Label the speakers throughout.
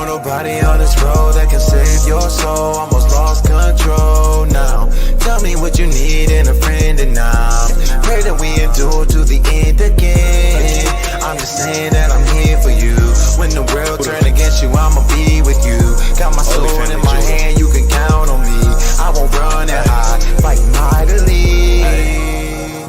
Speaker 1: nobody on this road that can save your soul. Almost lost control now. Tell me what you need in a friend and now. Pray that we endure to the end again. I'm just saying that I'm here for you. When the world turn against you, I'ma be with you. Got my sword in my hand, you can count on me. I won't run and hide, fight mightily.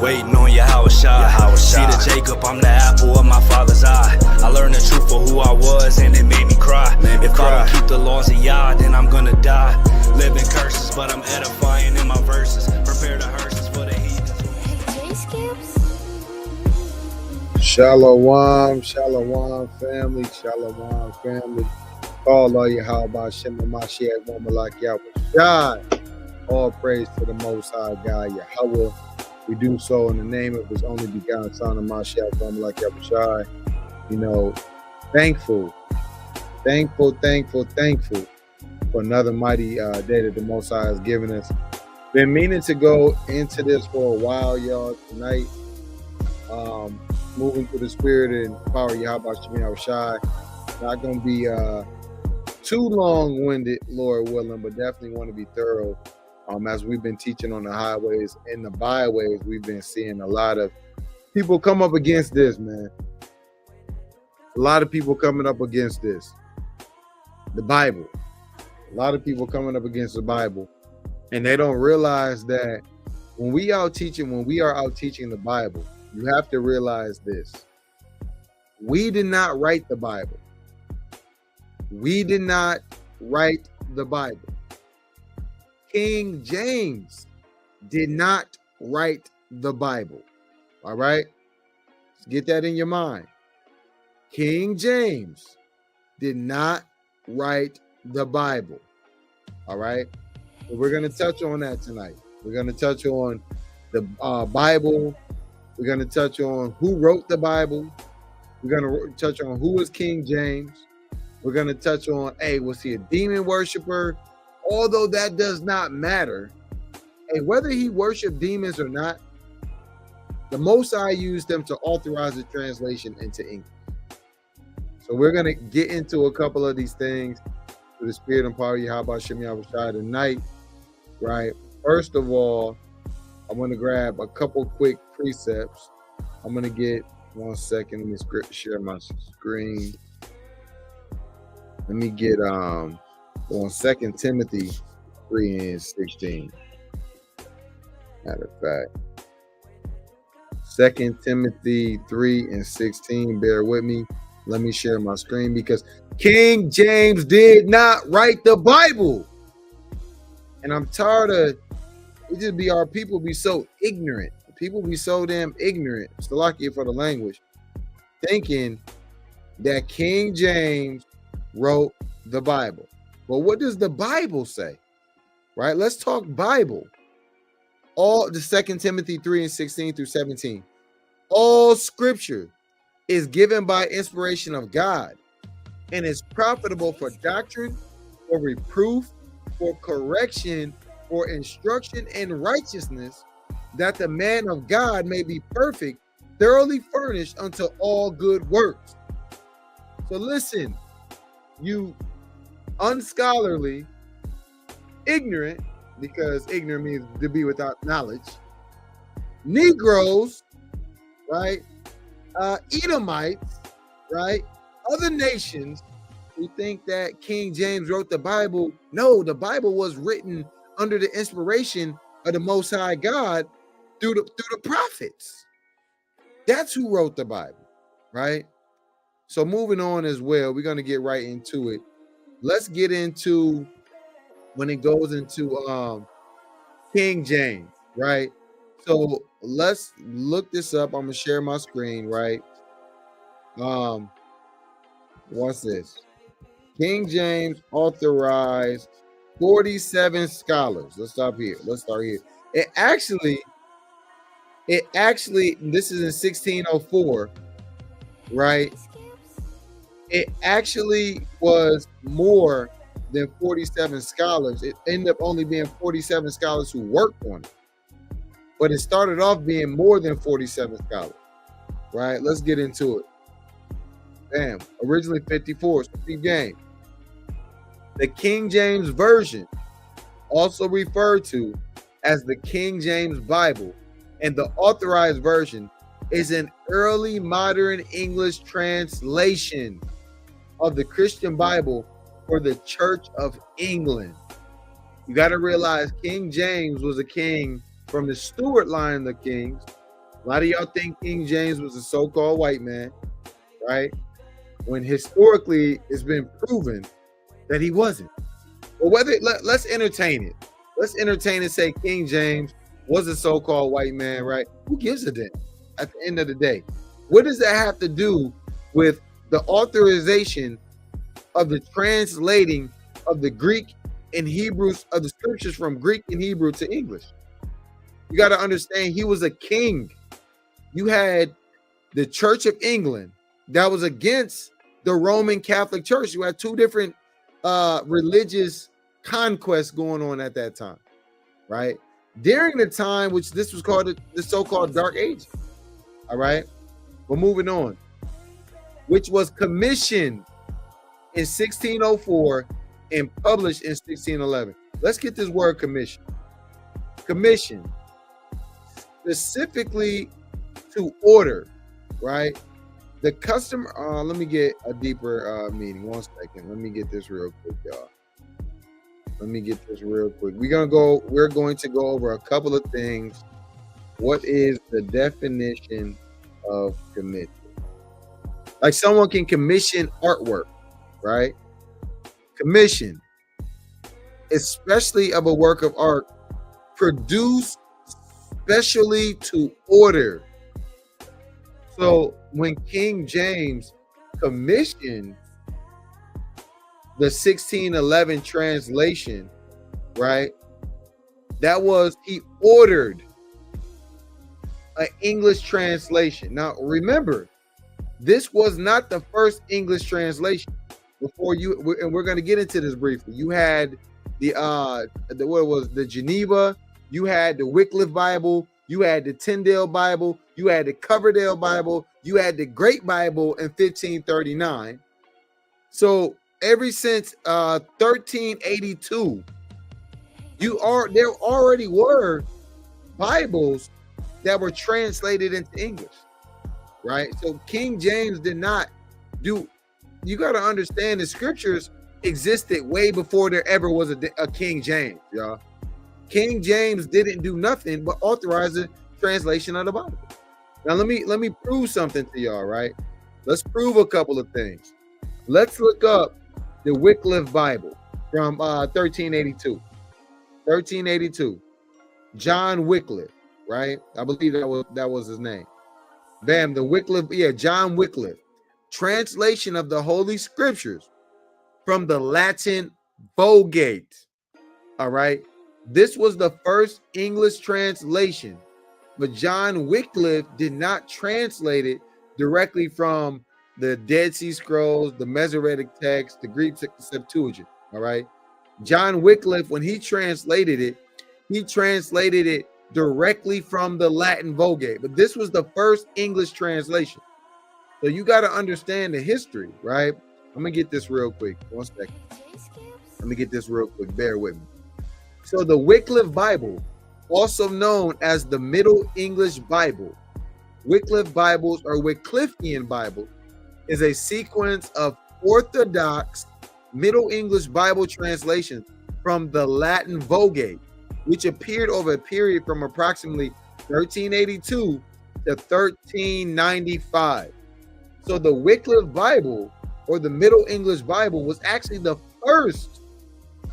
Speaker 2: Waiting on your house shot. See the Jacob, I'm the apple of my father's eye. I learned the truth for who I was and it made me cry. If I don't keep the laws of Yah, then I'm gonna die. Living curses, but I'm edifying in my verses. Prepare the hearses for the heathens.
Speaker 3: Shalom, shalom family, shalom family. Call all you how about Shema Mashiach, woman like Yahweh. All praise to the Most High God, Yahweh. We do so in the name of His only begotten Son of Mashiach, woman like Yahweh. You know, thankful for another mighty day that the Most High has given us. Been meaning to go into this for a while, y'all. Tonight, moving through the spirit and power of Yahweh Shai. Not going to be too long-winded, Lord willing, but definitely want to be thorough. As we've been teaching on the highways and the byways, we've been seeing a lot of people come up against this, man. A lot of people coming up against this. The Bible. A lot of people coming up against the Bible. And they don't realize that when we are out teaching the Bible, you have to realize this. We did not write the Bible. We did not write the Bible. King James did not write the Bible. All right? Let's get that in your mind. King James did not write the Bible. All right? So we're going to touch on that tonight. We're going to touch on the Bible. We're going to touch on who wrote the Bible. We're going to touch on who is King James. We're going to touch on, was he a demon worshiper? Although that does not matter. And whether he worshiped demons or not, the Most High used them to authorize the translation into English. So we're going to get into a couple of these things through the spirit and power of Yahweh Shem Yahweh Shai tonight, right? First of all, I'm going to grab a couple quick precepts. I'm going to get 1 second. Let me share my screen. Let me get on 2 Timothy 3:16. Matter of fact, 2 Timothy 3:16. Bear with me. Let me share my screen because King James did not write the Bible. And I'm tired of our people be so ignorant. People be so damn ignorant. Salakia for the language. Thinking that King James wrote the Bible. Well, what does the Bible say? Right? Let's talk Bible. All the 2 Timothy 3:16 through 17. All scripture is given by inspiration of God and is profitable for doctrine, for reproof, for correction, for instruction in righteousness, that the man of God may be perfect, thoroughly furnished unto all good works. So listen, you unscholarly, ignorant, because ignorant means to be without knowledge, Negroes, right? Edomites, right? Other nations who think that King James wrote the Bible. No, the Bible was written under the inspiration of the Most High God through the prophets. That's who wrote the Bible, right? So moving on as well, we're going to get right into it. Let's get into when it goes into King James, right? So let's look this up. I'm gonna share my screen, right? What's this? King James authorized 47 scholars. Let's start here. It actually, this is in 1604, right? It actually was more than 47 scholars. It ended up only being 47 scholars who worked on it. But it started off being more than 47 scholars, right? Let's get into it. Bam. Originally 54. So big game. The King James Version, also referred to as the King James Bible, and the Authorized Version is an early modern English translation of the Christian Bible for the Church of England. You got to realize King James was a king from the Stuart line of the kings. A lot of y'all think King James was a so-called white man, right? When historically it's been proven that he wasn't. But let's entertain it. Let's entertain and say King James was a so-called white man, right? Who gives a damn at the end of the day? What does that have to do with the authorization of the translating of the Greek and Hebrews, of the scriptures from Greek and Hebrew to English? You got to understand, he was a king. You had the Church of England that was against the Roman Catholic Church. You had two different religious conquests going on at that time, right? During the time which this was called the so-called Dark Ages. All right, we're moving on, which was commissioned in 1604 and published in 1611. Let's get this word commission. Commission, specifically to order, right? The customer, let me get a deeper meaning. 1 second. Let me get this real quick, y'all. Let me get this real quick. We're going to go over a couple of things. What is the definition of commission? Like someone can commission artwork, right? Commission, especially of a work of art, produced specially to order. So when King James commissioned the 1611 translation, right? That was, he ordered an English translation. Now, remember, this was not the first English translation. Before you, and we're going to get into this briefly. You had the Geneva, you had the Wycliffe Bible, you had the Tyndale Bible, you had the Coverdale Bible, you had the Great Bible in 1539. So ever since 1382, there already were Bibles that were translated into English, right? So King James did not do. You got to understand the scriptures existed way before there ever was a King James, y'all. King James didn't do nothing but authorize the translation of the Bible. Now let me prove something to y'all, right? Let's prove a couple of things. Let's look up the Wycliffe Bible from 1382. 1382. John Wycliffe, right? I believe that was his name. Bam, the Wycliffe, John Wycliffe. Translation of the Holy Scriptures from the Latin Vulgate. All right. This was the first English translation, but John Wycliffe did not translate it directly from the Dead Sea Scrolls, the Masoretic text, the Greek Septuagint. All right. John Wycliffe, when he translated it directly from the Latin Vulgate, but this was the first English translation. So you got to understand the history, right? I'm going to get this real quick. 1 second. Let me get this real quick. Bear with me. So the Wycliffe Bible, also known as the Middle English Bible, Wycliffe Bibles or Wycliffean Bible, is a sequence of Orthodox Middle English Bible translations from the Latin Vulgate, which appeared over a period from approximately 1382 to 1395. So the Wycliffe Bible or the Middle English Bible was actually the first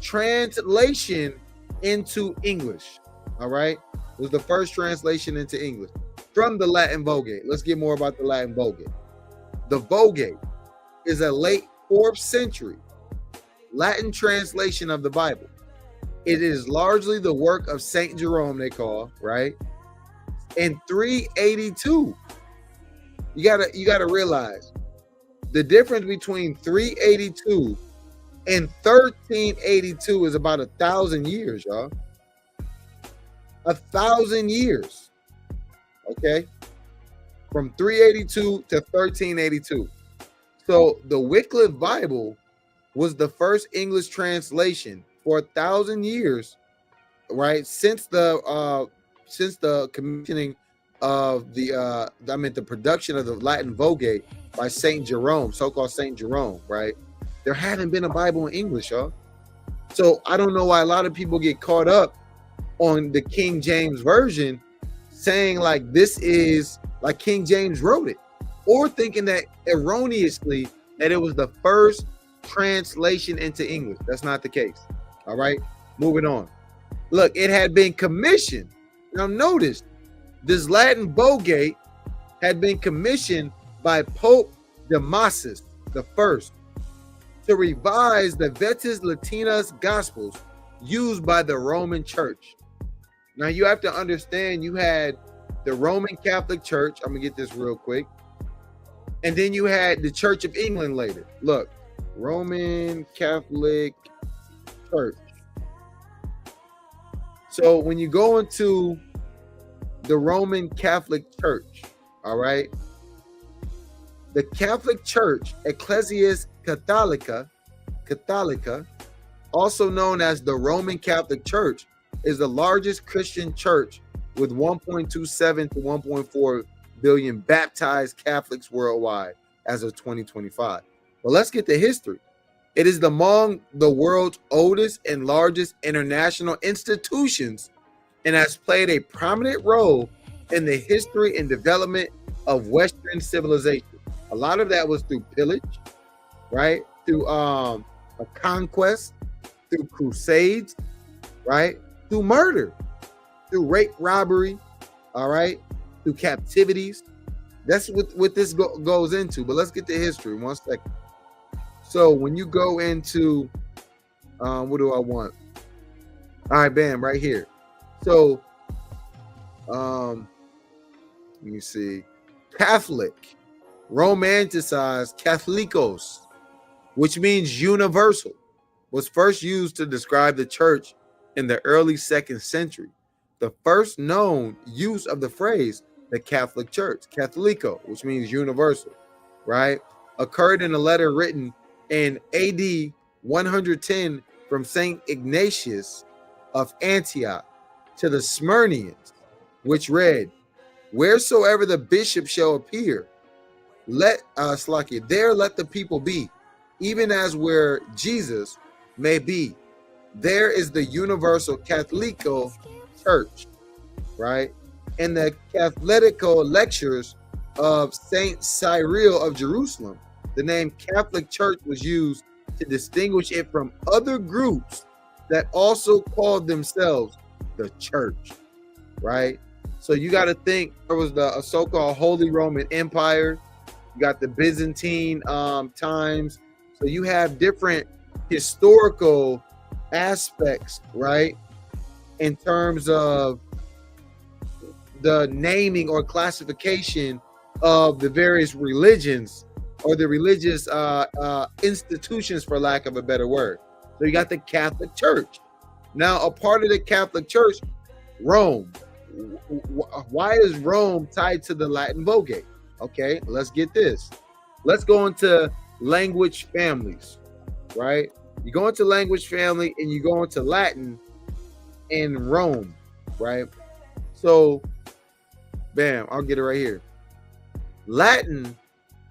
Speaker 3: translation into English. All right. It was the first translation into English from the Latin Vulgate. Let's get more about the Latin Vulgate. The Vulgate is a late 4th century Latin translation of the Bible. It is largely the work of Saint Jerome, they call, right? In 382. You gotta realize the difference between 382 and 1382 is about 1,000 years, y'all. 1,000 years. Okay. From 382 to 1382. So the Wycliffe Bible was the first English translation for 1,000 years, right? Since the commissioning of the production of the Latin Vulgate by Saint Jerome, so-called Saint Jerome, right? There hadn't been a Bible in English, y'all. So I don't know why a lot of people get caught up on the King James version, saying like this is like King James wrote it, or thinking that erroneously that it was the first translation into English. That's not the case. All right, moving on. Look, it had been commissioned. Now notice this Latin Vulgate had been commissioned by Pope Damasus I to revise the Vetus Latinus Gospels used by the Roman Church. Now you have to understand, you had the Roman Catholic Church. I'm gonna get this real quick. And then you had the Church of England later. Look, Roman Catholic Church. So when you go into the Roman Catholic Church, all right, the Catholic Church, Ecclesias Catholica, also known as the Roman Catholic Church, is the largest Christian church with 1.27 to 1.4 billion baptized Catholics worldwide as of 2025. But let's get to history. It is among the world's oldest and largest international institutions and has played a prominent role in the history and development of Western civilization. A lot of that was through pillage, right? Through a conquest, through crusades, right? Through murder, through rape, robbery, all right? Through captivities. That's what this goes into. But let's get to history 1 second. So when you go into, what do I want? All right, bam, right here. So, let me see. Catholic, romanticized Catholicos, which means universal, was first used to describe the church in the early 2nd century. The first known use of the phrase, the Catholic Church, Catholico, which means universal, right, occurred in a letter written in AD 110 from St. Ignatius of Antioch to the Smyrnians, which read, "Wheresoever the bishop shall appear, let there let the people be, even as where Jesus may be. There is the universal Catholico Church," right? In the Catholetical lectures of Saint Cyril of Jerusalem, the name Catholic Church was used to distinguish it from other groups that also called themselves the church, right? So you got to think there was the so-called Holy Roman Empire. You got the Byzantine times. So you have different historical aspects, right? In terms of the naming or classification of the various religions or the religious institutions, for lack of a better word. So you got the Catholic Church. Now, a part of the Catholic Church, Rome. Why is Rome tied to the Latin Vulgate? Okay, let's get this. Let's go into language families, right? You go into language family and you go into Latin in Rome, right? So, bam, I'll get it right here. Latin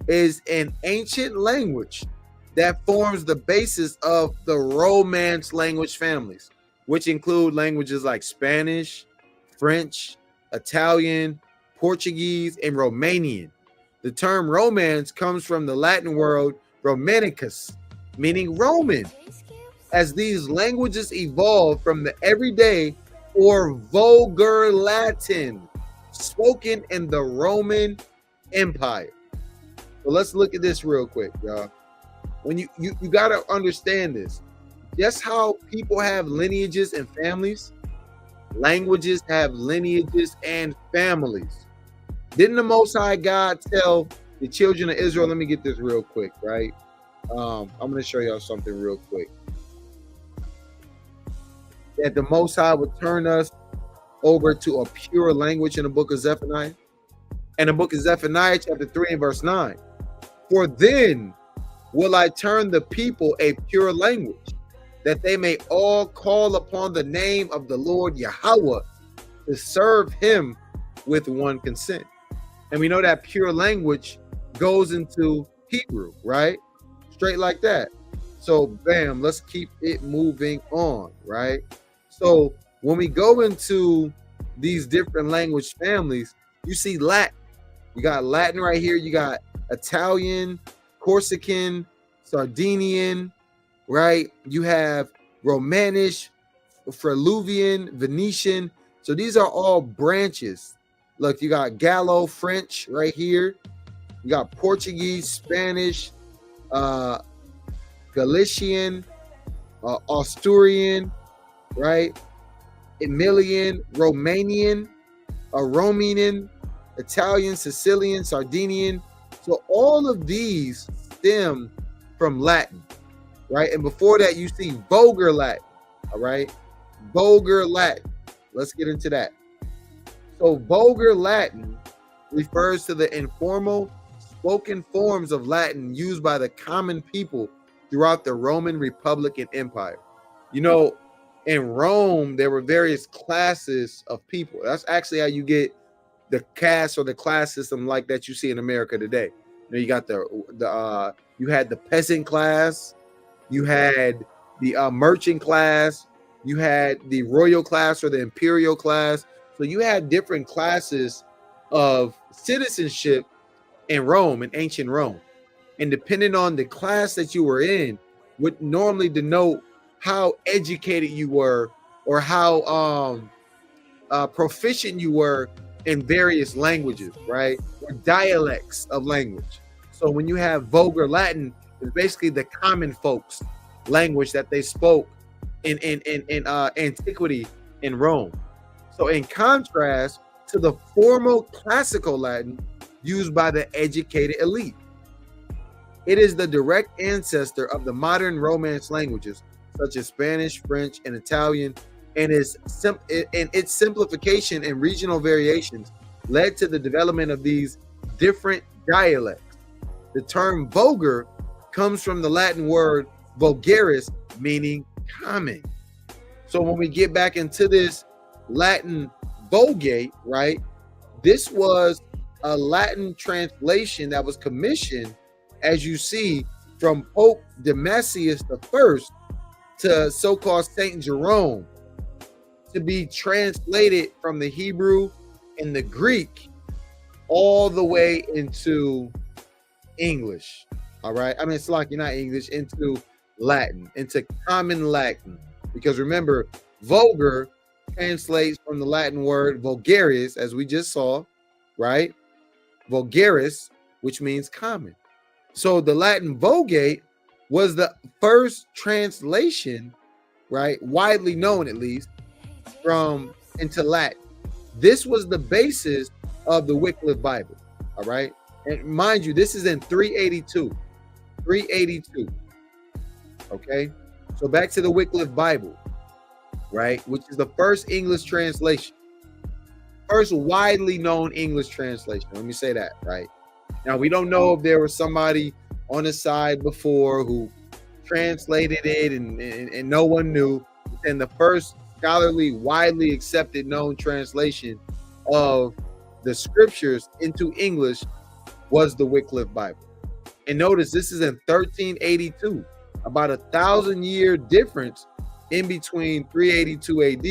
Speaker 3: is an ancient language that forms the basis of the Romance language families, which include languages like Spanish, French, Italian, Portuguese, and Romanian. The term Romance comes from the Latin word Romanicus, meaning Roman, as these languages evolved from the everyday or vulgar Latin spoken in the Roman Empire. So let's look at this real quick, y'all. When you got to understand this, just how people have lineages and families, languages have lineages and families. Didn't the Most High God tell the children of Israel? Let me get this real quick, right? I'm going to show y'all something real quick. That the Most High would turn us over to a pure language in the book of Zephaniah. And the book of Zephaniah, chapter 3 and verse 9. For then will I turn the people a pure language, that they may all call upon the name of the Lord Yahweh to serve him with one consent. And we know that pure language goes into Hebrew, right? Straight like that. So bam, let's keep it moving on, right? So when we go into these different language families, you see Latin. You got Latin right here. You got Italian, Corsican, Sardinian, right? You have Romanish, Friluvian, Venetian. So these are all branches. Look, you got Gallo French right here. You got Portuguese, Spanish, Galician, Asturian, right? Emilian, Romanian, Romanian, Italian, Sicilian, Sardinian. So all of these stem from Latin, right? And before that, you see Vulgar Latin, all right? Vulgar Latin. Let's get into that. So Vulgar Latin refers to the informal spoken forms of Latin used by the common people throughout the Roman Republic and Empire. You know, in Rome, there were various classes of people. That's actually how you get the caste or the class system like that you see in America today. You know, you got you had the peasant class, you had the merchant class, you had the royal class or the imperial class. So you had different classes of citizenship in Rome, in ancient Rome. And depending on the class that you were in, would normally denote how educated you were or how proficient you were in various languages, right? Or dialects of language. So when you have Vulgar Latin, it's basically the common folks' language that they spoke in antiquity in Rome. So in contrast to the formal classical Latin used by the educated elite, it is the direct ancestor of the modern Romance languages, such as Spanish, French, and Italian, and its simplification and regional variations led to the development of these different dialects. The term vulgar comes from the Latin word vulgaris, meaning common. So when we get back into this Latin Vulgate, right, this was a Latin translation that was commissioned, as you see, from Pope Damasus I to so-called Saint Jerome, to be translated from the Hebrew and the Greek all the way into English. All right. I mean, it's like you're not English, into Latin, into common Latin. Because remember, vulgar translates from the Latin word vulgaris, as we just saw, right? Vulgaris, which means common. So the Latin Vulgate was the first translation, right, widely known at least, from into Latin. This was the basis of the Wycliffe Bible, all right? And mind you, this is in 382. 382. Okay? So back to the Wycliffe Bible, right, which is the first English translation. First widely known English translation. Let me say that, right? Now, we don't know if there was somebody on the side before who translated it and no one knew. And the first scholarly, widely accepted, known translation of the scriptures into English was the Wycliffe Bible. And notice this is in 1382, about 1,000-year difference in between 382 AD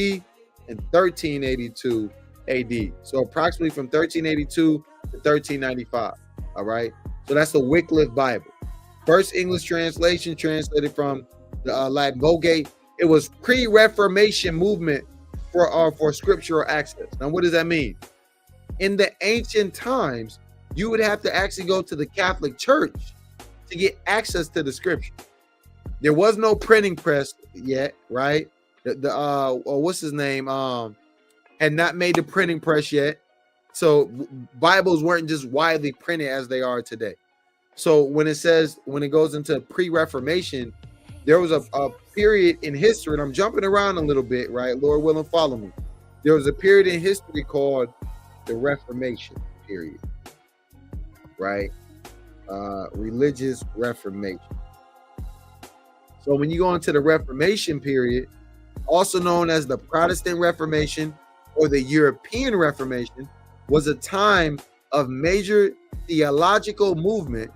Speaker 3: and 1382 AD. So approximately from 1382 to 1395. All right. So that's the Wycliffe Bible. First English translation, translated from the Latin Vulgate. It was pre-Reformation movement for scriptural access. Now, what does that mean? In the ancient times, you would have to actually go to the Catholic Church to get access to the scripture. There was no printing press yet, right? What's his name? Had not made the printing press yet. So Bibles weren't just widely printed as they are today. So when it goes into pre-Reformation, there was a period in history, and I'm jumping around a little bit, right? Lord willing, follow me. There was a period in history called the Reformation period, right? religious reformation. So when you go into the Reformation period, also known as the Protestant Reformation or the European Reformation, was a time of major theological movement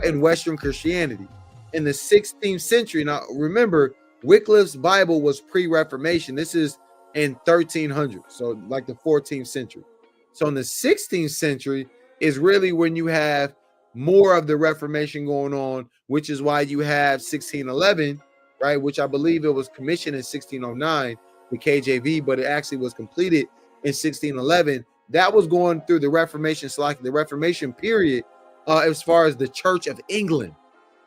Speaker 3: in Western Christianity. In the 16th century, now remember, Wycliffe's Bible was pre-Reformation. This is in 1300, so like the 14th century. So in the 16th century is really when you have more of the Reformation going on, which is why you have 1611, right? Which I believe it was commissioned in 1609, the KJV, but it actually was completed in 1611. That was going through the Reformation, so like the Reformation period, as far as the Church of England,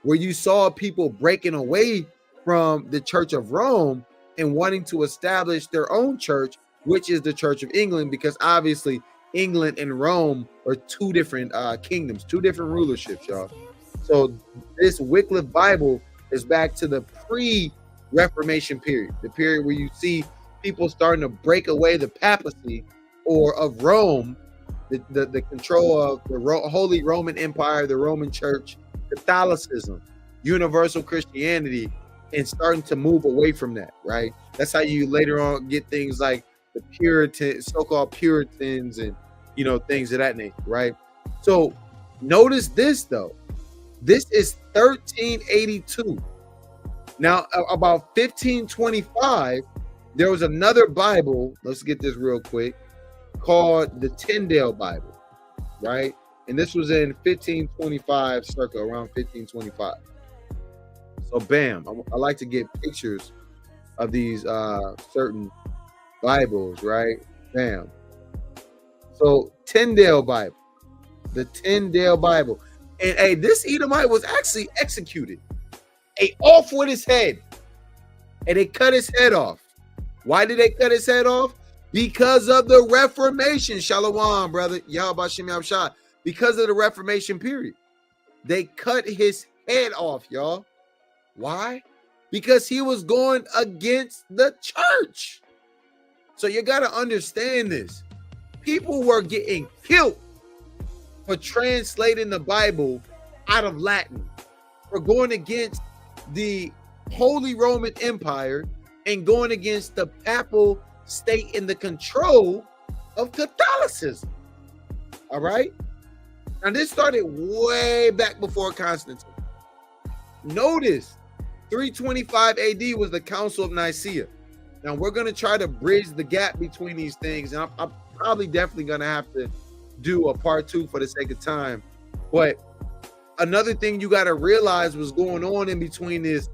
Speaker 3: where you saw people breaking away from the Church of Rome and wanting to establish their own church, which is the Church of England, because obviously England and Rome are two different kingdoms, two different rulerships, y'all. So this Wycliffe Bible is back to the pre-Reformation period, the period where you see people starting to break away the papacy or of Rome, the control of the Holy Roman Empire, the Roman Church, Catholicism, universal Christianity, and starting to move away from that, right? That's how you later on get things like the Puritans, so-called Puritans, and things of that nature, right? So notice this though. This is 1382. Now, about 1525, there was another Bible. Let's get this real quick, called the Tyndale Bible, right? And this was in 1525, circa around 1525. So bam, I like to get pictures of these certain Bibles, right? Bam. So Tyndale Bible, the Tyndale Bible. And hey, this Edomite was actually executed. Off with his head. And they cut his head off. Why did they cut his head off? Because of the Reformation. Shalom, brother. Yahweh Shem Yahshua. Because of the Reformation period. They cut his head off, y'all. Why? Because he was going against the church. So you got to understand this. People were getting killed for translating the Bible out of Latin, for going against the Holy Roman Empire and going against the papal state in the control of Catholicism. All right? Now, this started way back before Constantine. Notice, 325 AD was the Council of Nicaea. Now, we're going to try to bridge the gap between these things, and I'm probably definitely going to have to do a part 2 for the sake of time. But another thing you got to realize was going on in between this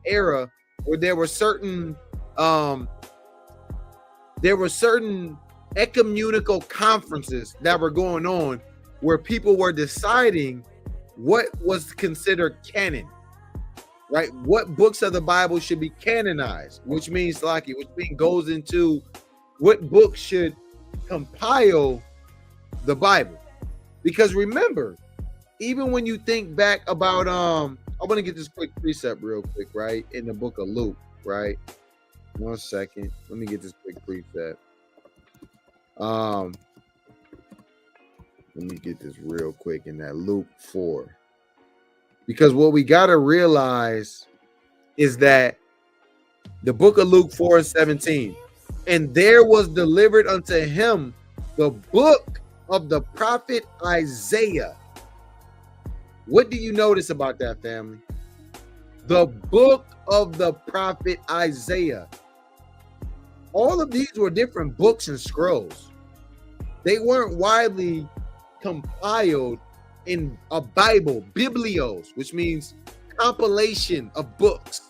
Speaker 3: era, where there were certain ecumenical conferences that were going on, where people were deciding what was considered canon, right? What books of the Bible should be canonized, which means goes into what books should compile the Bible. Because remember, even when you think back about I want to get this quick precept real quick, right? In the book of Luke, right? 1 second. Let me get this quick precept. Let me get this real quick in that Luke 4. Because what we got to realize is that the book of Luke 4:17, and there was delivered unto him the book of the prophet Isaiah. What do you notice about that, family? The book of the prophet Isaiah. All of these were different books and scrolls. They weren't widely compiled in a Bible, biblios, which means compilation of books.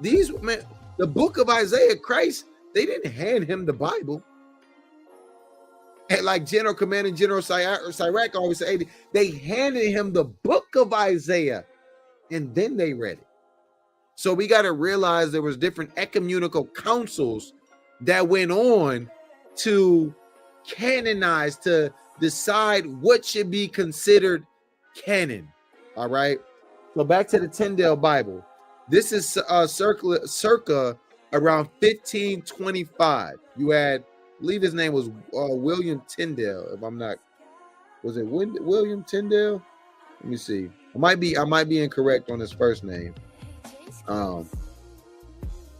Speaker 3: These, man, the book of Isaiah, Christ, they didn't hand him the Bible. And like General Commander General Sirach always said, they handed him the book of Isaiah, and then they read it. So we got to realize there was different ecumenical councils that went on to canonize, to decide what should be considered canon. All right. So back to the Tyndale Bible. This is circa around 1525. You had, I believe his name was William Tyndale, if I'm not Was it William Tyndale? Let me see. I might be incorrect on his first name. I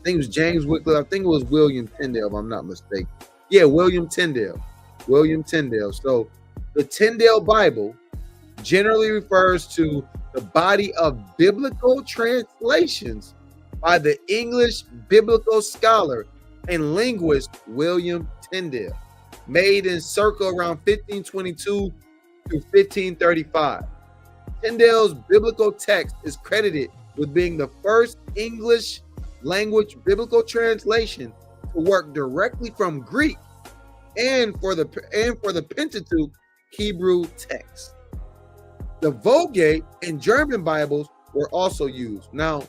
Speaker 3: think it was James Wycliffe. I think it was William Tyndale, if I'm not mistaken. Yeah, William Tyndale. William Tyndale. So the Tyndale Bible generally refers to the body of biblical translations by the English biblical scholar and linguist William Tyndale, made in circa around 1522 to 1535. Tyndale's biblical text is credited with being the first English language biblical translation to work directly from Greek and for the Pentateuch Hebrew text. The Vulgate and German Bibles were also used. Now,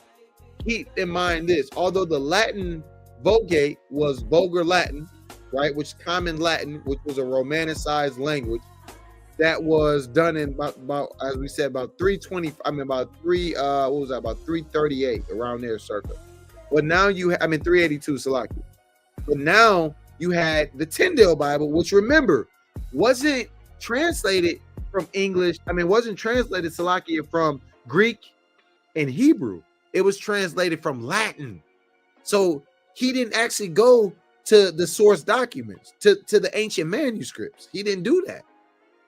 Speaker 3: keep in mind this: although the Latin Vulgate was Vulgar Latin, right, which is Common Latin, which was a romanicized language that was done in about as we said, about 320. I mean, about 338 around there, circa. But now you, 382, Salaki. But now you had the Tyndale Bible, which, remember, wasn't translated from English. Wasn't translated, Salakia, from Greek and Hebrew. It was translated from Latin. So he didn't actually go to the source documents, to the ancient manuscripts. He didn't do that,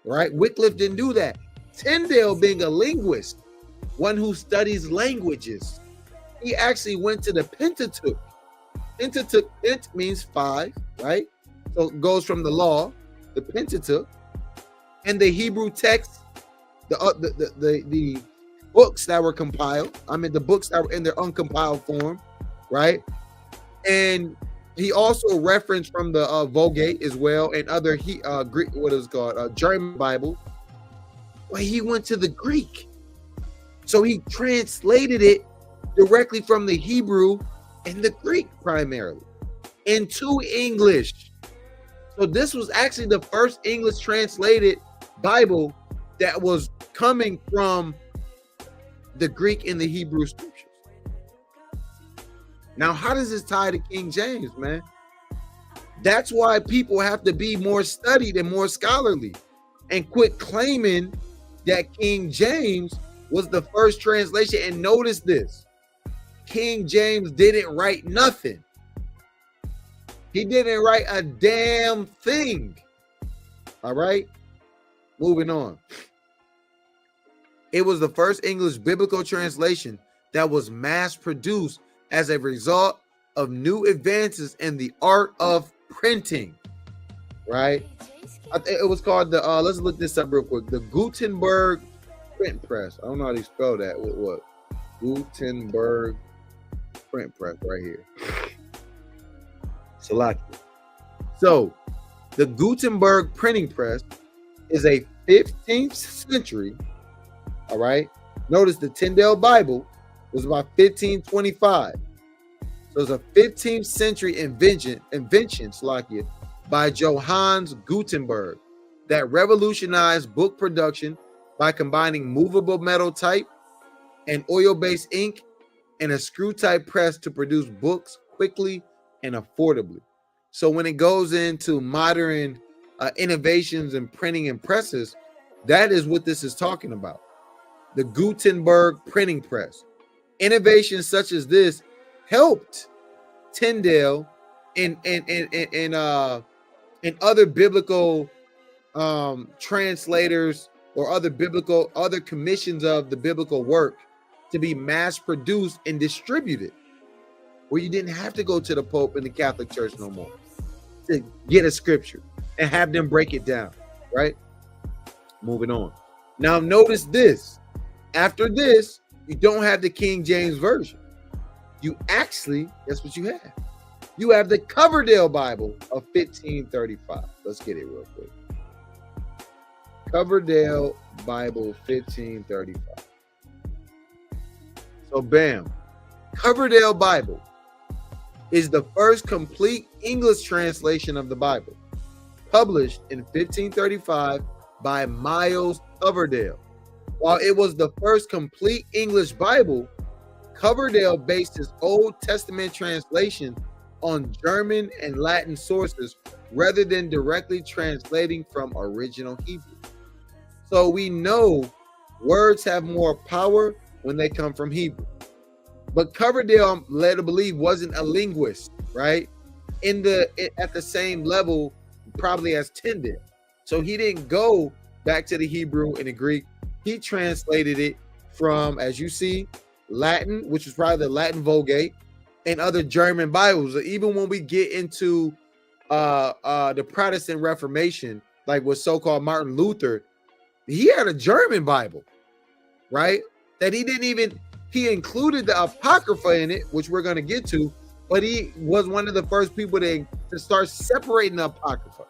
Speaker 3: right? Wycliffe didn't do that. Tyndale, being a linguist, one who studies languages, he actually went to the Pentateuch. Pentateuch, Pent means 5, right? So it goes from the law, the Pentateuch, and the Hebrew text, the books that were compiled. The books that were in their uncompiled form, right? And he also referenced from the Vulgate as well, and other Greek, what is it called, German Bible. Well, he went to the Greek, so he translated it directly from the Hebrew and the Greek primarily into English. So this was actually the first English translated Bible that was coming from the Greek and the Hebrew scriptures. Now, how does this tie to King James, man? That's why people have to be more studied and more scholarly and quit claiming that King James was the first translation. And notice this: King James didn't write nothing. He didn't write a damn thing. All right? Moving on. It was the first English biblical translation that was mass produced as a result of new advances in the art of printing. Right? It was called the, let's look this up real quick. The Gutenberg print press. I don't know how to spell that. What? Gutenberg print press right here. Select it. So the Gutenberg printing press is a 15th century. All right. Notice the Tyndale Bible was about 1525. So it's a 15th century invention, Slakia, by Johannes Gutenberg that revolutionized book production by combining movable metal type and oil-based ink and a screw-type press to produce books quickly and affordably. So when it goes into modern innovations in printing and presses, that is what this is talking about. The Gutenberg printing press. Innovations such as this helped Tyndale and other biblical translators or other commissions of the biblical work to be mass produced and distributed, where you didn't have to go to the Pope and the Catholic Church no more to get a scripture and have them break it down, right? Moving on. Now notice this. After this, you don't have the King James Version. You actually, guess what you have? You have the Coverdale Bible of 1535. Let's get it real quick. Coverdale Bible 1535. So bam, Coverdale Bible is the first complete English translation of the Bible, published in 1535 by Miles Coverdale. While it was the first complete English Bible, Coverdale based his Old Testament translation on German and Latin sources rather than directly translating from original Hebrew. So we know words have more power when they come from Hebrew. But Coverdale, I'm led to believe, wasn't a linguist, right? At the same level, probably as Tyndale. So he didn't go back to the Hebrew and the Greek. He translated it from, as you see, Latin, which was probably the Latin Vulgate, and other German Bibles. Even when we get into the Protestant Reformation, like with so-called Martin Luther, he had a German Bible, right? That he included the Apocrypha in it, which we're going to get to, but he was one of the first people to start separating the Apocrypha,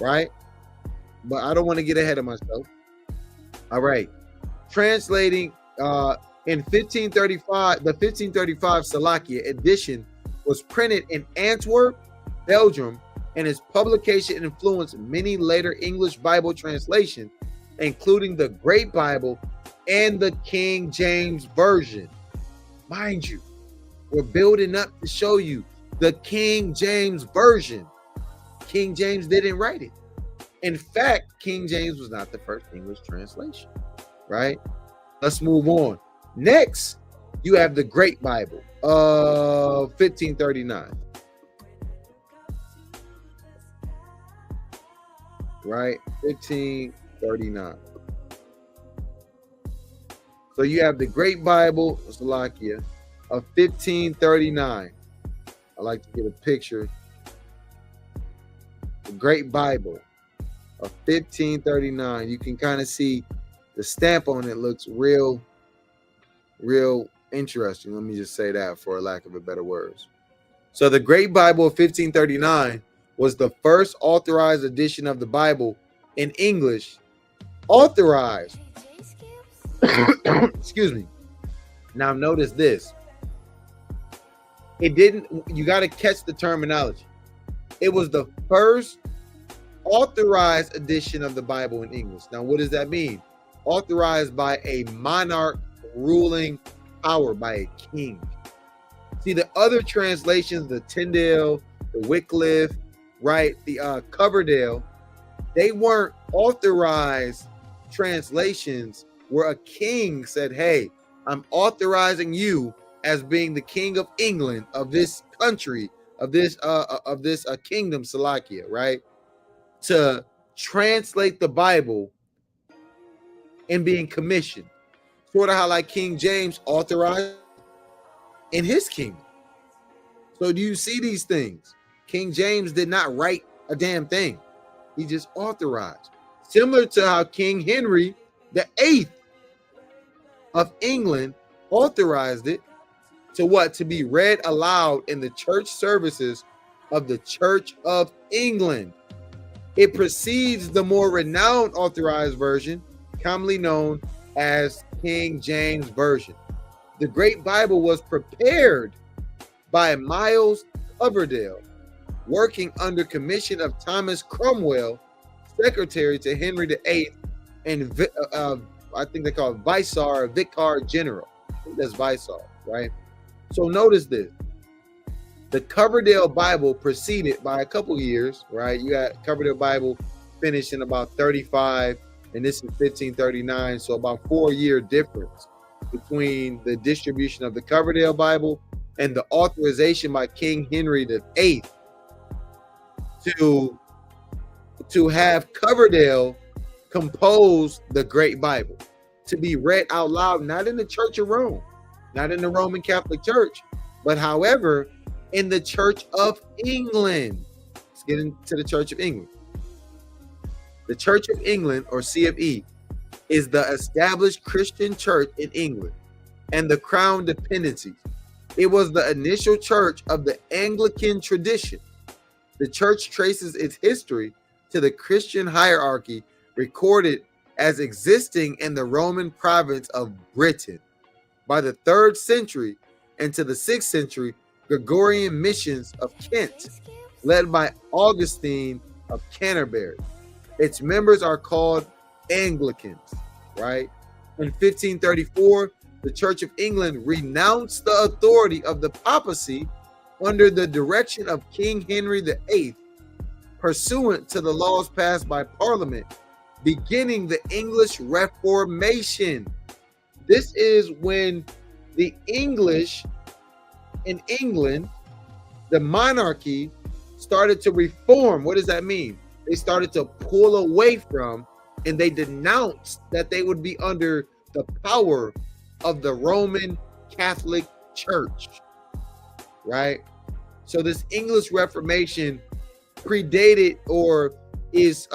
Speaker 3: right? But I don't want to get ahead of myself. All right. Translating in 1535, the 1535 Salakia edition was printed in Antwerp, Belgium, and its publication influenced many later English Bible translations, including the Great Bible and the King James Version. Mind you, we're building up to show you the King James Version. King James didn't write it. In fact, King James was not the first English translation, right? Let's move on. Next, you have the Great Bible of 1539. Right? 1539. So you have the Great Bible, Salakia, of 1539. I like to get a picture. The Great Bible of 1539. You can kind of see the stamp on it. Looks real interesting. Let me just say that for lack of a better words. So the Great Bible of 1539 was the first authorized edition of the Bible in English. Authorized. Excuse me. Now notice this. You got to catch the terminology. It was the first authorized edition of the Bible in English. Now, what does that mean? Authorized by a monarch ruling power, by a king. See, the other translations, the Tyndale, the Wycliffe, right, the Coverdale, they weren't authorized translations where a king said, hey, I'm authorizing you as being the king of England, of this country, of this kingdom, Salakia, right, to translate the Bible and being commissioned. Sort of how like King James authorized in his kingdom. So do you see these things? King James did not write a damn thing. He just authorized. Similar to how King Henry VIII of England authorized it to what? To be read aloud in the church services of the Church of England. It precedes the more renowned authorized version, commonly known as King James Version. The Great Bible was prepared by Miles Coverdale, working under commission of Thomas Cromwell, secretary to Henry VIII, and I think they call it Vicar General. I think that's Vicar, right? So notice this. The Coverdale Bible preceded by a couple years, right? You got Coverdale Bible finished in about 35, and this is 1539, so about 4-year difference between the distribution of the Coverdale Bible and the authorization by King Henry VIII to have Coverdale compose the Great Bible to be read out loud, not in the Church of Rome, not in the Roman Catholic Church, but however, in the Church of England. Let's get into the Church of England. The Church of England, or CFE, is the established Christian church in England and the Crown dependencies. It was the initial church of the Anglican tradition. The church traces its history to the Christian hierarchy recorded as existing in the Roman province of Britain. By the 3rd century into the 6th century, Gregorian missions of Kent, led by Augustine of Canterbury. Its members are called Anglicans, right? In 1534, the Church of England renounced the authority of the papacy under the direction of King Henry VIII, pursuant to the laws passed by Parliament beginning the English Reformation. This is when the English in England, the monarchy, started to reform. What does that mean? They started to pull away from, and they denounced that they would be under the power of the Roman Catholic Church, right? So this English Reformation predated or is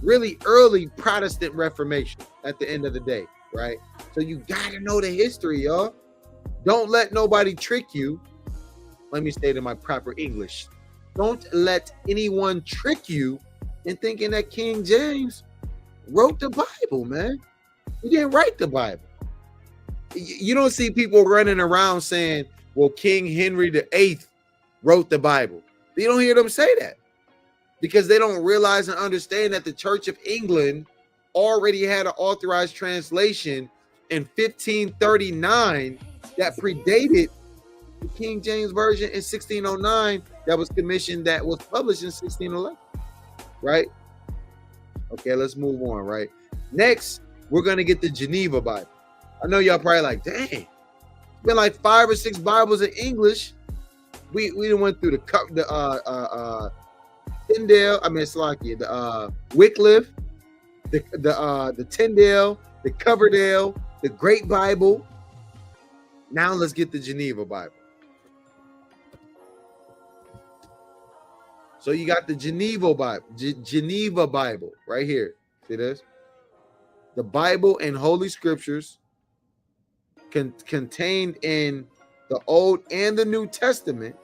Speaker 3: really early Protestant Reformation at the end of the day, right? So you gotta know the history, y'all. Don't let nobody trick you. Let me say it in my proper English. Don't let anyone trick you in thinking that King James wrote the Bible, man. He didn't write the Bible. You don't see people running around saying, well, King Henry VIII wrote the Bible. You don't hear them say that because they don't realize and understand that the Church of England already had an authorized translation in 1539 that predated the King James Version in 1609 that was commissioned, that was published in 1611, right? Okay, let's move on, right? Next, we're going to get the Geneva Bible. I know y'all probably like, dang, it's been like 5 or 6 Bibles in English. We done went through the Tyndale, the Wycliffe, the Tyndale, the Coverdale, the Great Bible. Now let's get the Geneva Bible. So you got the Geneva Bible, Geneva Bible right here. See this? The Bible and Holy Scriptures contained in the Old and the New Testament,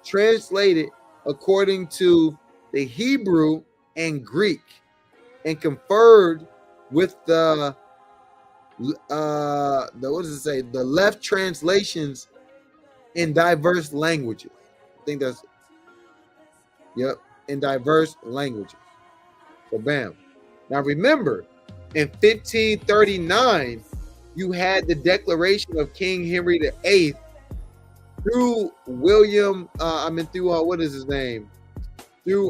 Speaker 3: translated according to the Hebrew and Greek, and conferred with the what does it say? The left translations in diverse languages. I think that's, yep, in diverse languages. So bam. Now remember, in 1539, you had the declaration of King Henry VIII through William, what is his name? Through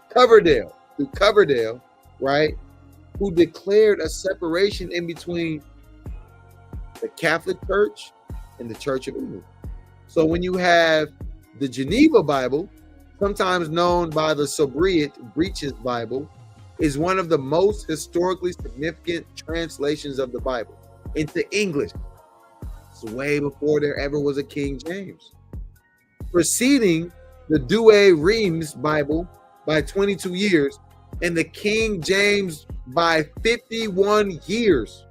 Speaker 3: Coverdale, right? Who declared a separation in between the Catholic Church and the Church of England. So when you have the Geneva Bible, sometimes known by the Sobriet Breeches Bible, is one of the most historically significant translations of the Bible into English. It's way before there ever was a King James. Preceding the Douay Rheims Bible by 22 years and the King James by 51 years.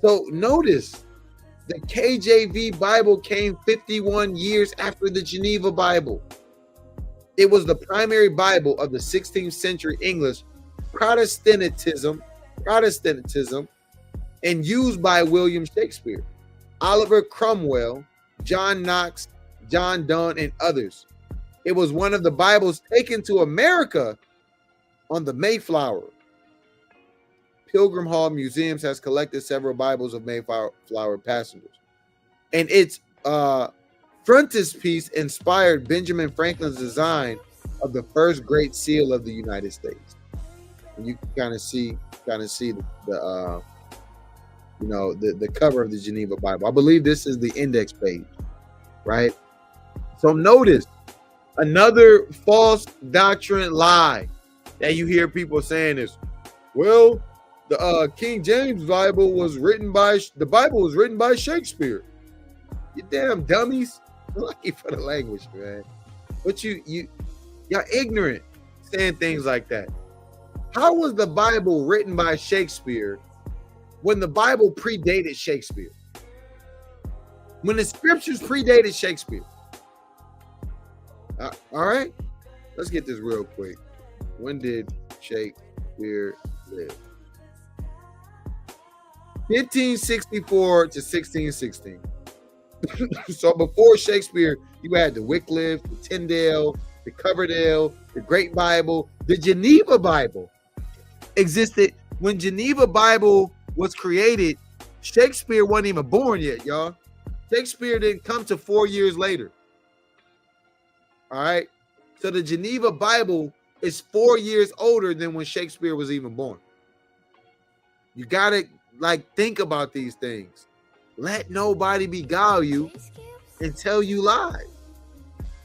Speaker 3: So notice, the KJV Bible came 51 years after the Geneva Bible. It was the primary Bible of the 16th century English Protestantism, and used by William Shakespeare, Oliver Cromwell, John Knox, John Donne, and others. It was one of the Bibles taken to America on the Mayflower. Pilgrim Hall Museums has collected several Bibles of Mayflower passengers. And its frontispiece inspired Benjamin Franklin's design of the first Great Seal of the United States. And you can kind of see the cover of the Geneva Bible. I believe this is the index page, right? So notice another false doctrine lie that you hear people saying is, well, the King James Bible was written by Shakespeare. You damn dummies. Lucky for the language, man. But y'all ignorant saying things like that. How was the Bible written by Shakespeare when the Bible predated Shakespeare? When the scriptures predated Shakespeare? All right, let's get this real quick. When did Shakespeare live? 1564 to 1616. So before Shakespeare, you had the Wycliffe, the Tyndale, the Coverdale, the Great Bible. The Geneva Bible existed. When Geneva Bible was created, Shakespeare wasn't even born yet, y'all. Shakespeare didn't come to 4 years later. All right. So the Geneva Bible is 4 years older than when Shakespeare was even born. You gotta like think about these things. Let nobody beguile you and tell you lies.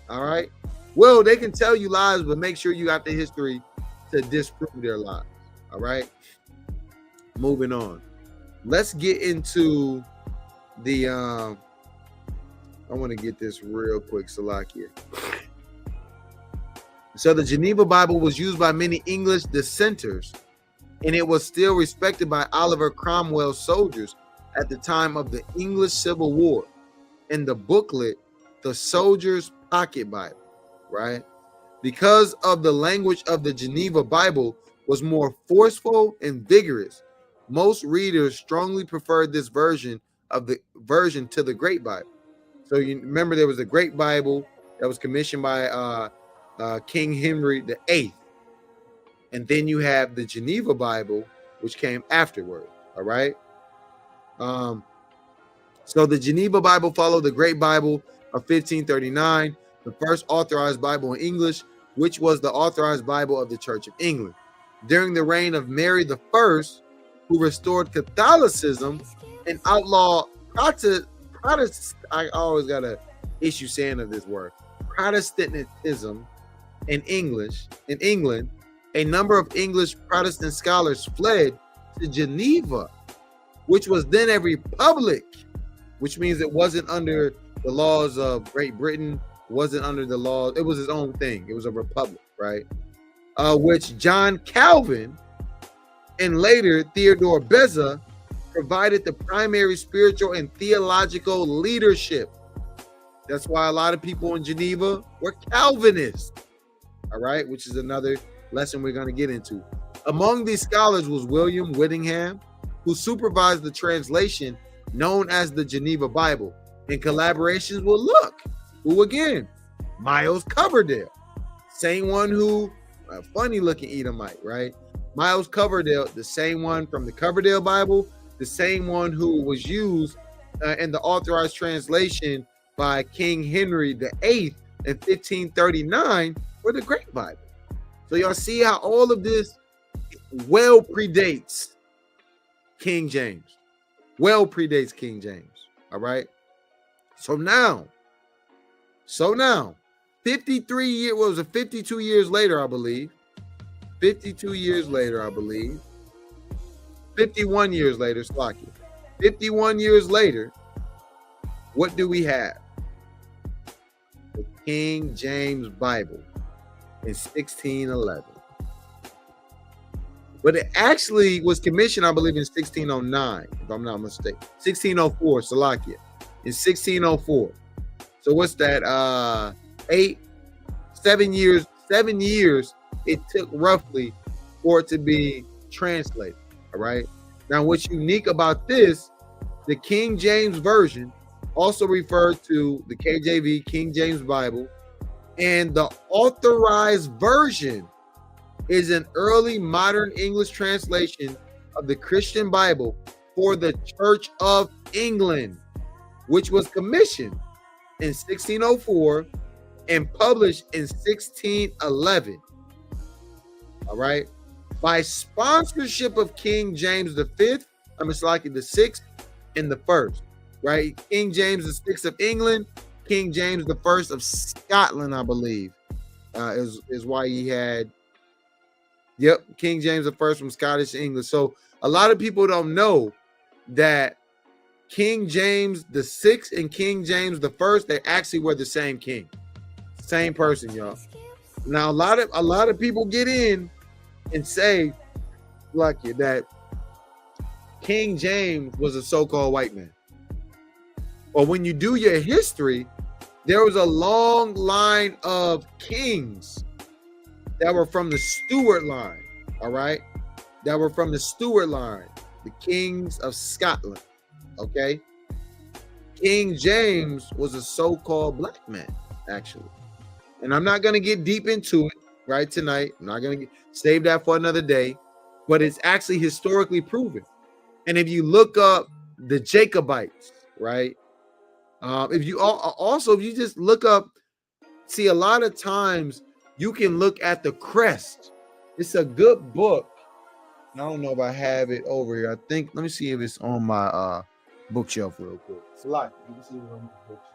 Speaker 3: All right. Well, they can tell you lies, but make sure you got the history to disprove their lies. All right. Moving on. Let's get into the I want to get this real quick, Salakia. So the Geneva Bible was used by many English dissenters, and it was still respected by Oliver Cromwell's soldiers at the time of the English Civil War. In the booklet, The Soldier's Pocket Bible, right? Because of the language of the Geneva Bible was more forceful and vigorous, most readers strongly preferred this version to the Great Bible. So you remember there was a Great Bible that was commissioned by King Henry VIII, and then you have the Geneva Bible, which came afterward. All right. So the Geneva Bible followed the Great Bible of 1539, the first authorized Bible in English, which was the authorized Bible of the Church of England. During the reign of Mary I, who restored Catholicism and outlawed I always got an issue saying of this word, Protestantism in England, a number of English Protestant scholars fled to Geneva, which was then a republic, which means it wasn't under the laws of Great Britain, wasn't under the laws, it was its own thing. It was a republic, right? Which John Calvin and later Theodore Beza provided the primary spiritual and theological leadership. That's why a lot of people in Geneva were Calvinists, all right, which is another lesson we're going to get into. Among these scholars was William Whittingham, who supervised the translation known as the Geneva Bible, in collaborations with who again? Miles Coverdale, same one who, a funny looking Edomite, right? Miles Coverdale, the same one from the Coverdale Bible, the same one who was used in the authorized translation by King Henry VIII in 1539 for the Great Bible. So y'all see how all of this well predates King James. Well predates King James. All right. So now, 53 years, what was it? 52 years later, I believe. 51 years later, Slocky. 51 years later, what do we have? The King James Bible in 1611. But it actually was commissioned, I believe, in 1609, if I'm not mistaken. 1604, Salakia. In 1604. So what's that? 7 years it took roughly for it to be translated. All right. Now, what's unique about this, the King James Version, also referred to the KJV, King James Bible, and the Authorized Version is an early modern English translation of the Christian Bible for the Church of England, which was commissioned in 1604 and published in 1611. All right. By sponsorship of King James V, the sixth and the first, right? King James the sixth of England, King James the first of Scotland, I believe, is why he had. Yep, King James the first from Scottish to English. So a lot of people don't know that King James the sixth and King James the first, they actually were the same king, same person, y'all. Now a lot of people get in and say, like, that King James was a so-called white man. Or when you do your history, there was a long line of kings that were from the Stuart line, all right? That were from the Stuart line, the kings of Scotland, okay? King James was a so-called black man, actually. And I'm not going to get deep into it right tonight. I'm not going to save that for another day, but it's actually historically proven. And if you look up the Jacobites, right? If you just look up, see, a lot of times you can look at the crest. It's a good book. I don't know if I have it over here. I think, let me see if it's on my bookshelf real quick. It's a lot. You can see it on my bookshelf.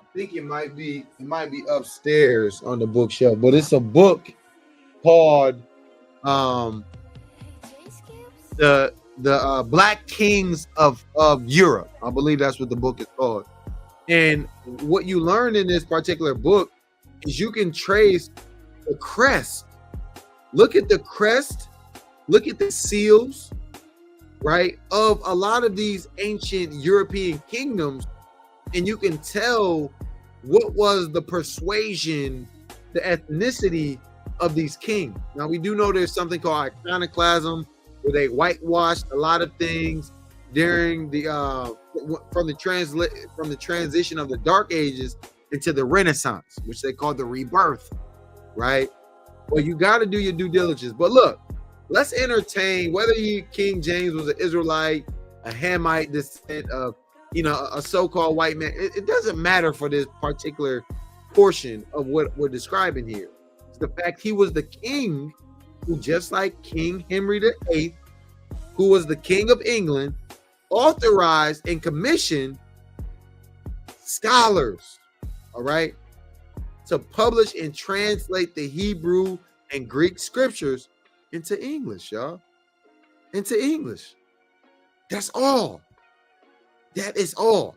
Speaker 3: I think it might be upstairs on the bookshelf, but it's a book called the Black Kings of Europe. I believe that's what the book is called. And what you learn in this particular book is you can trace the crest. Look at the crest, look at the seals, right, of a lot of these ancient European kingdoms, and you can tell what was the persuasion, the ethnicity of these kings. Now, we do know there's something called iconoclasm, where they whitewashed a lot of things during the from the transition of the Dark Ages into the Renaissance, which they call the rebirth, right? Well, you got to do your due diligence. But look, let's entertain whether King James was an Israelite, a Hamite descent of, a so-called white man. It doesn't matter for this particular portion of what we're describing here. It's the fact he was the king who, just like King Henry VIII, who was the king of England, authorized and commissioned scholars, all right, to publish and translate the Hebrew and Greek scriptures into English, y'all. Into English. That's all. That is all.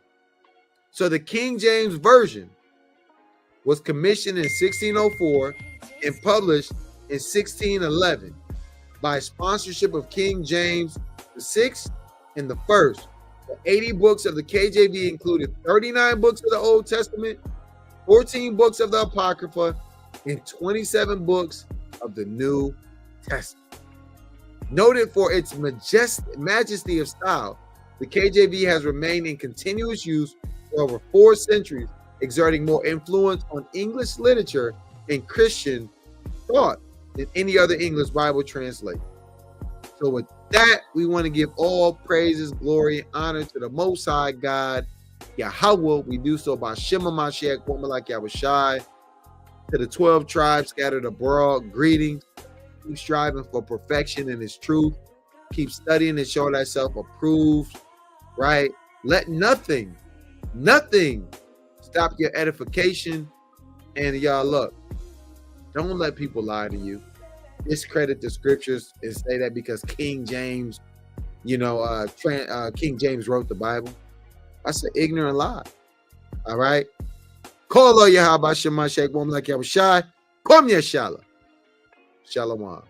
Speaker 3: So the King James Version was commissioned in 1604 and published in 1611 by sponsorship of King James VI and the First. The 80 books of the KJV included 39 books of the Old Testament, 14 books of the Apocrypha, and 27 books of the New Testament. Noted for its majesty of style, the KJV has remained in continuous use for over 4 centuries, exerting more influence on English literature and Christian thought than any other English Bible translation. So with that, we want to give all praises, glory, and honor to the Most High God, Yahweh. We do so by Shema Mashiach, woman like Yahushai. To the 12 tribes scattered abroad, greetings. Keep striving for perfection in His truth. Keep studying and show thyself approved, right? Let nothing stop your edification. And y'all, look, don't let people lie to you. Discredit the scriptures and say that because King James, King James wrote the Bible. That's an ignorant lie. All right. Call Yahweh Shema Shek, woman like Yahushai. Kom Yeshala. Shalom.